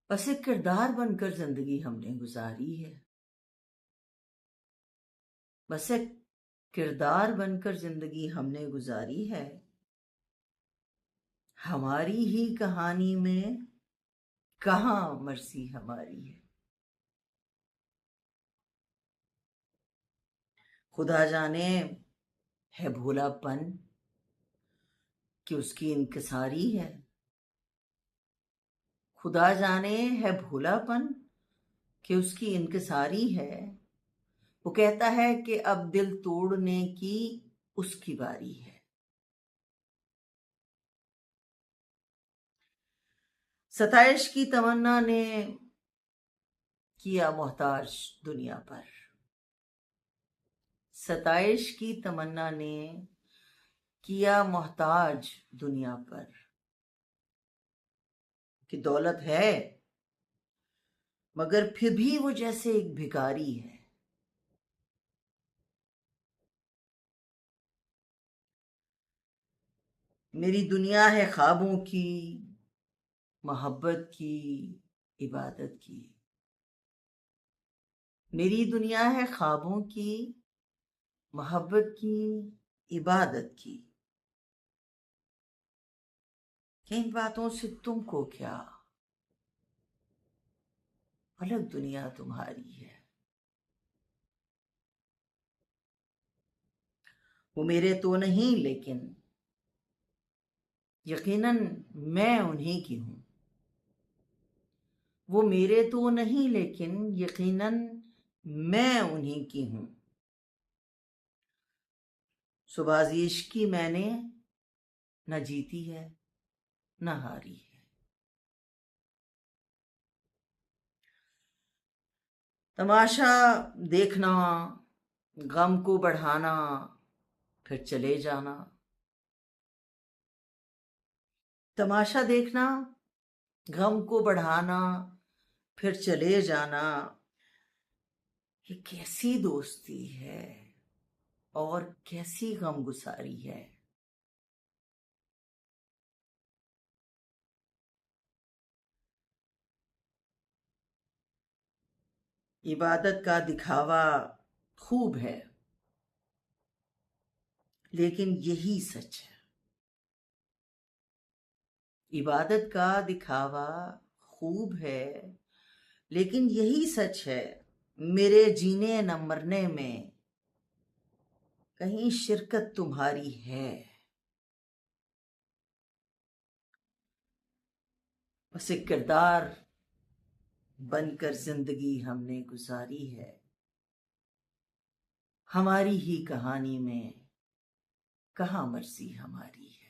बस एक किरदार बनकर जिंदगी हमने गुजारी है। बस एक किरदार बनकर जिंदगी हमने गुजारी है। हमारी ही कहानी में कहाँ मर्जी हमारी है। खुदा जाने है भोलापन कि उसकी इनकिसारी है। खुदा जाने है भोलापन कि उसकी इनकिसारी है। वो कहता है कि अब दिल तोड़ने की उसकी बारी है। सताइश की तमन्ना ने किया मोहताज दुनिया पर। सताइश की तमन्ना ने किया मोहताज दुनिया पर कि दौलत है मगर फिर भी वो जैसे एक भिखारी है। मेरी दुनिया है ख्वाबों की, मोहब्बत की, इबादत की। मेरी दुनिया है ख्वाबों की, मोहब्बत की, इबादत की। इन बातों से तुमको क्या, अलग दुनिया तुम्हारी है। वो मेरे तो नहीं लेकिन यकीनन मैं उन्हीं की हूं। वो मेरे तो नहीं लेकिन यकीनन मैं उन्हीं की हूं। सुबाजिश की मैंने न जीती है न हारी है। तमाशा देखना, गम को बढ़ाना, फिर चले जाना। तमाशा देखना, गम को बढ़ाना, फिर चले जाना। ये कैसी दोस्ती है और कैसी गमगुसारी है। इबादत का दिखावा खूब है लेकिन यही सच है। इबादत का दिखावा खूब है लेकिन यही सच है। मेरे जीने न मरने में कहीं शिरकत तुम्हारी है। बस एक किरदार बनकर जिंदगी हमने गुजारी है। हमारी ही कहानी में कहाँ मर्जी हमारी है।